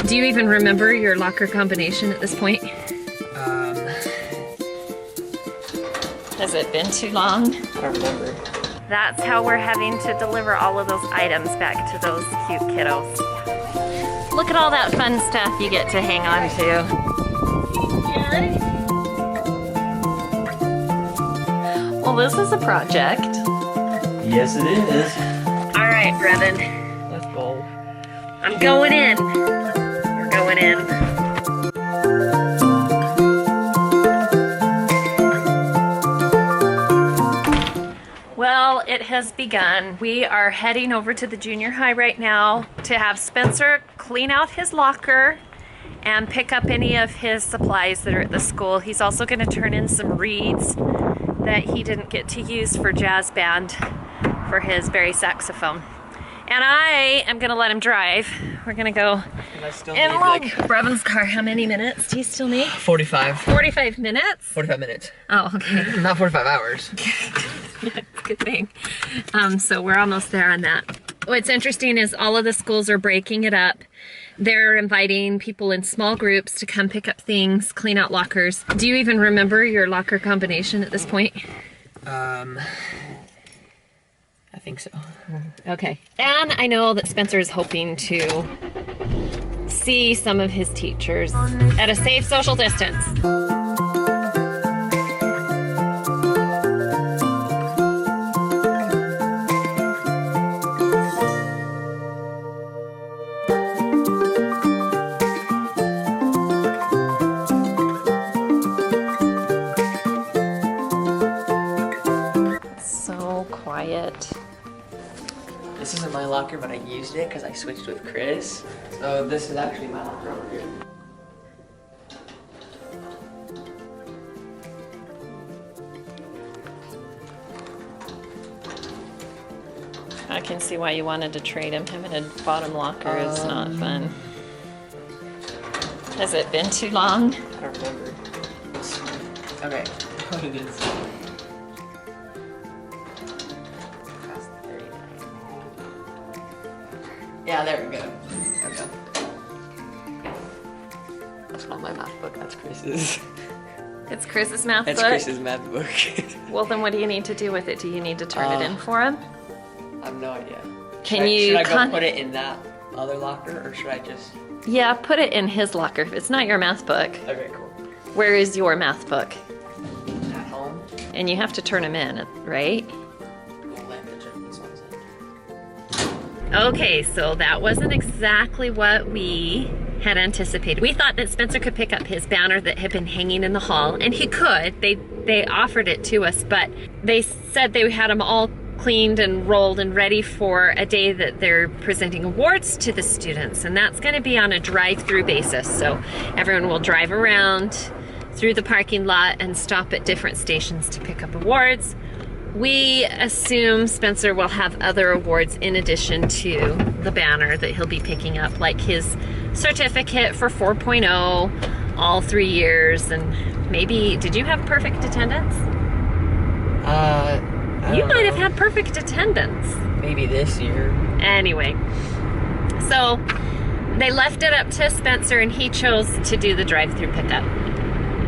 Do you even remember your locker combination at this point? Has it been too long? I don't remember. That's how we're having to deliver all of those items back to those cute kiddos. Look at all that fun stuff you get to hang on to. Well, this is a project. Yes, it is. All right, Brevin. Let's go. I'm going in. We're going in. Well, it has begun. We are heading over to the junior high right now to have Spencer clean out his locker and pick up any of his supplies that are at the school. He's also going to turn in some reeds that he didn't get to use for jazz band for his bari saxophone. And I am going to let him drive. We're going to go in Brevin's car. How many minutes do you still need? 45. 45 minutes? 45 minutes. Oh, okay. Not 45 hours. Good thing. So we're almost there on that. What's interesting is all of the schools are breaking it up. They're inviting people in small groups to come pick up things, clean out lockers. Do you even remember your locker combination at this point? I think so. Okay. And I know that Spencer is hoping to see some of his teachers at a safe social distance. So quiet. This isn't my locker, but I used it because I switched with Chris. So this is actually my locker over here. I can see why you wanted to trade him. Him in a bottom locker is not fun. Has it been too long? I don't remember. Okay. What it is. Yeah, there we go. There we go. That's not my math book, that's Chris's. It's Chris's math book? That's Chris's math book. Well, then what do you need to do with it? Do you need to turn it in for him? I have no idea. Should I go put it in that other locker, or should I just... Yeah, put it in his locker. It's not your math book. Okay, cool. Where is your math book? At home? And you have to turn them in, right? Okay, so that wasn't exactly what we had anticipated. We thought that Spencer could pick up his banner that had been hanging in the hall, and he could. They offered it to us, but they said they had them all cleaned and rolled and ready for a day that they're presenting awards to the students, and that's going to be on a drive-through basis. So everyone will drive around through the parking lot and stop at different stations to pick up awards. We assume Spencer will have other awards in addition to the banner that he'll be picking up, like his certificate for 4.0 all 3 years, and maybe, did you have perfect attendance? You might have had perfect attendance. Maybe this year. Anyway, so they left it up to Spencer and he chose to do the drive-through pickup.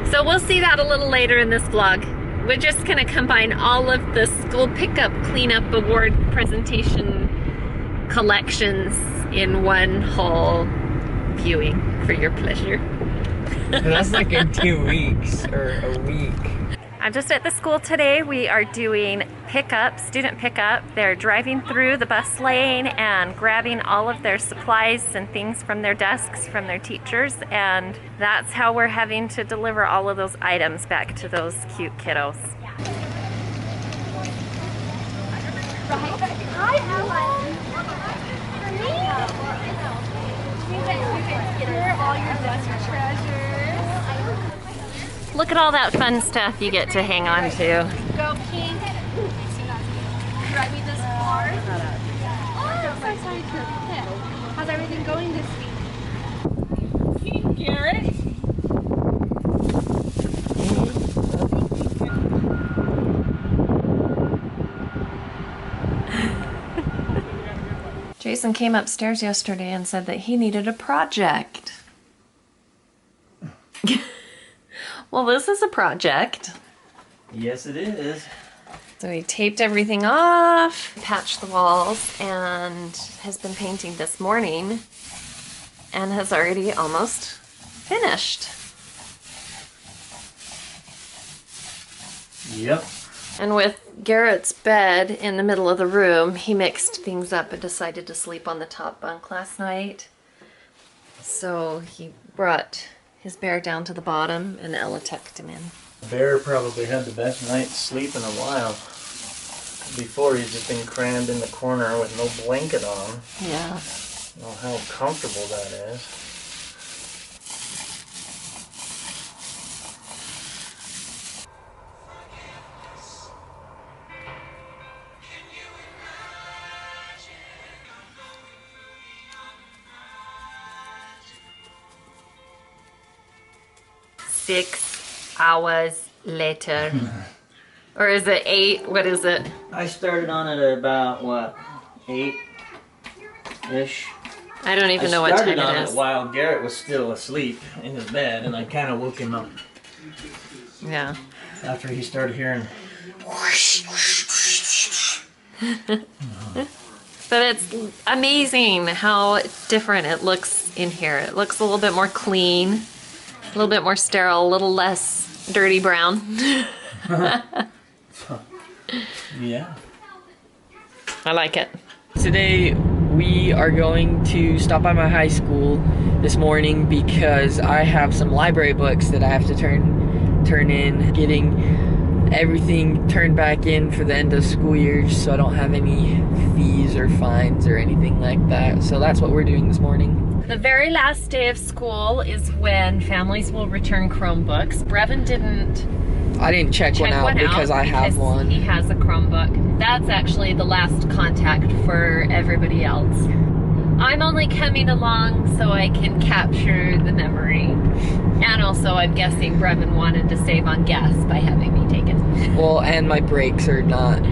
So we'll see that a little later in this vlog. We're just gonna combine all of the school pickup, cleanup, award presentation collections in one whole viewing for your pleasure. That's like in 2 weeks or a week. I'm just at the school today. We are doing pickup, student pickup. They're driving through the bus lane and grabbing all of their supplies and things from their desks, from their teachers, and that's how we're having to deliver all of those items back to those cute kiddos. Hi, Ellen. Here are all your desk treasures. Look at all that fun stuff you get to hang on to. Go pink. Write me this card. Oh, so excited to pick. How's everything going this week? Garrett. Jason came upstairs yesterday and said that he needed a project. Well, this is a project. Yes, it is. So he taped everything off, patched the walls, and has been painting this morning and has already almost finished. Yep. And with Garrett's bed in the middle of the room, he mixed things up and decided to sleep on the top bunk last night. So he brought his bear down to the bottom and Ella tucked him in. Bear probably had the best night's sleep in a while. Before he's just been crammed in the corner with no blanket on. Yeah. Oh, how comfortable that is. Six hours later. Or is it 8? What is it? I started on it at about, what, 8-ish? I don't even know what time I started on it it is. while Garrett was still asleep in his bed, and I kind of woke him up Yeah. after he started hearing. But it's amazing how different it looks in here. It looks a little bit more clean, a little bit more sterile, a little less dirty brown. Yeah. I like it. Today we are going to stop by my high school this morning because I have some library books that I have to turn in, getting everything turned back in for the end of school year so I don't have any fees or fines or anything like that. So that's what we're doing this morning. The very last day of school is when families will return Chromebooks. Brevin I didn't check one out because I have one. He has a Chromebook. That's actually the last contact for everybody else. I'm only coming along so I can capture the memory. And also, I'm guessing Brevin wanted to save on gas by having me take it. Well, and my brakes are not...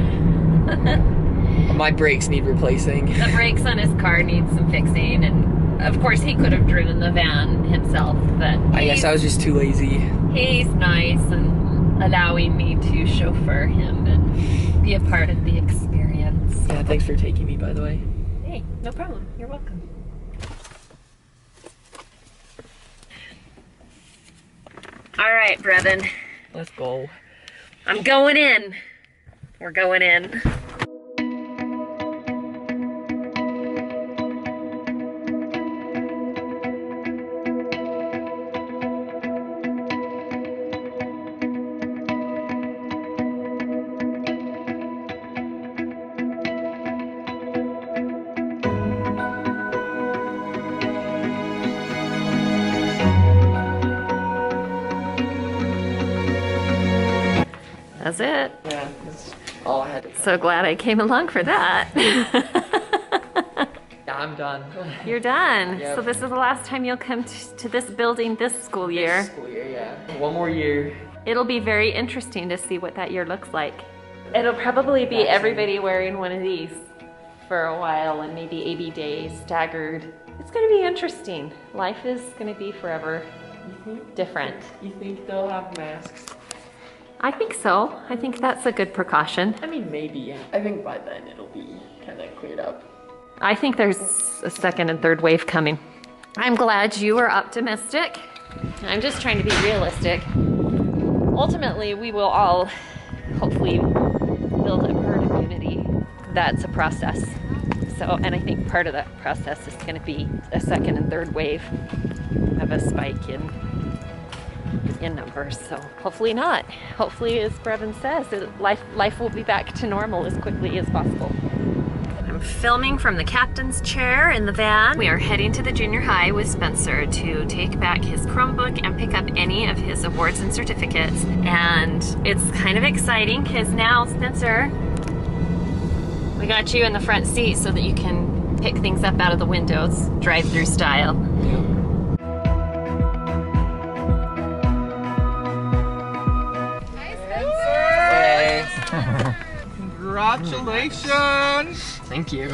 my brakes need replacing. The brakes on his car need some fixing, and of course he could have driven the van himself, but I guess I was just too lazy. He's nice and allowing me to chauffeur him and be a part of the experience. Yeah, thanks for taking me, by the way. Hey, no problem. You're welcome. All right, Brevin. Let's go. I'm going in. We're going in. That's it. Yeah, that's all I had. So glad I came along for that. Yeah, I'm done. You're done. Yep. So this is the last time you'll come to this building this school year. This school year, yeah. One more year. It'll be very interesting to see what that year looks like. It'll probably be everybody wearing one of these for a while and maybe AB days staggered. It's gonna be interesting. Life is gonna be forever different. You think they'll have masks? I think so. I think that's a good precaution. I mean, maybe, yeah. I think by then it'll be kind of cleared up. I think there's a second and third wave coming. I'm glad you are optimistic. I'm just trying to be realistic. Ultimately, we will all hopefully build a herd immunity. That's a process. So, and I think part of that process is going to be a second and third wave of a spike in numbers. So hopefully not. Hopefully, as Brevin says, that life will be back to normal as quickly as possible. I'm filming from the captain's chair in the van. We are heading to the junior high with Spencer to take back his Chromebook and pick up any of his awards and certificates. And it's kind of exciting because now, Spencer, we got you in the front seat so that you can pick things up out of the windows, drive-through style. Congratulations! Thank you.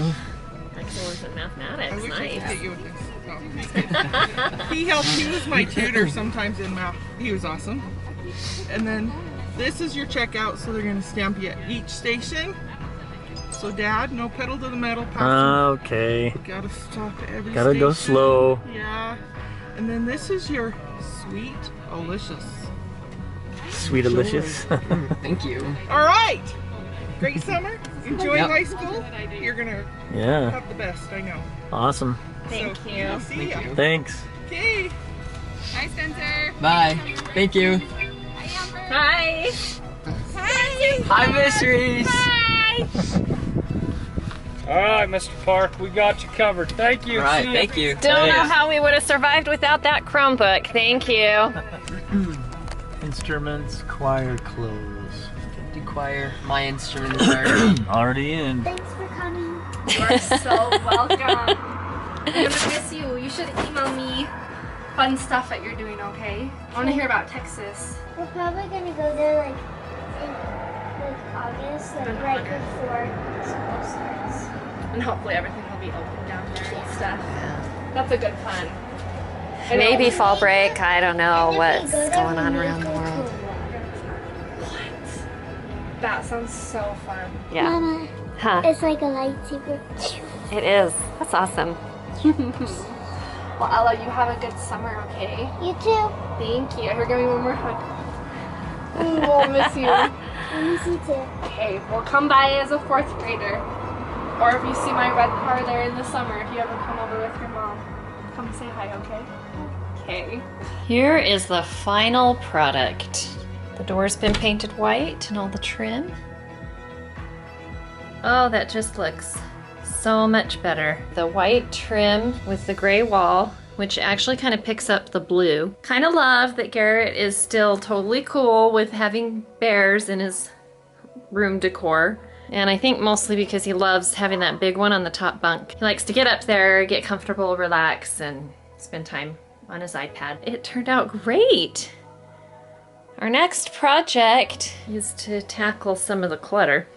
Excellence in mathematics, I wish I could nice. hit you with this. No. He helped. He was my tutor sometimes in math. He was awesome. And then this is your checkout, so they're gonna stamp you at each station. So Dad, no pedal to the metal. Okay. Gotta stop at every Gotta go station. slow. Yeah. And then this is your sweet, delicious. Sweet delicious. Thank you. All right. Great summer. Enjoy Yep. high school. You're gonna Yeah. have the best, I know. Awesome. Thank So, you. we'll see ya. Thanks. Okay. Hi, Spencer. Bye. Thank you. Hi, Amber. Hi. Hi. Hi, Miss Reese. All right, Mr. Park, we got you covered. Thank you. All right, See ya. thank you. Don't know Thanks. how we would have survived without that Chromebook. Thank you. Instruments, choir clothes. Do choir. My instrument is already. Already in. Thanks for coming. You are so welcome. I'm gonna miss you. You should email me fun stuff that you're doing, okay? I want to hear about Texas. We're probably gonna go there like in August, like right before school starts. And hopefully everything will be open down there and stuff. That's a good fun. I know. Maybe fall break. I don't know And if we what's go there, going we on may around the go to a world. water park. That sounds so fun. Yeah. Mama, Huh. it's like a lightsaber. It is. That's awesome. Well, Ella, you have a good summer, okay? You too. Thank you. Here, give me one more hug. Ooh, we'll miss you. I miss you too. Okay, we'll come by as a 4th grader. Or if you see my red car there in the summer, if you ever come over with your mom, come say hi, okay? Okay. Here is the final product. The door's been painted white and all the trim. Oh, that just looks so much better. The white trim with the gray wall, which actually kind of picks up the blue. Kind of love that Garrett is still totally cool with having bears in his room decor. And I think mostly because he loves having that big one on the top bunk. He likes to get up there, get comfortable, relax, and spend time on his iPad. It turned out great. Our next project is to tackle some of the clutter.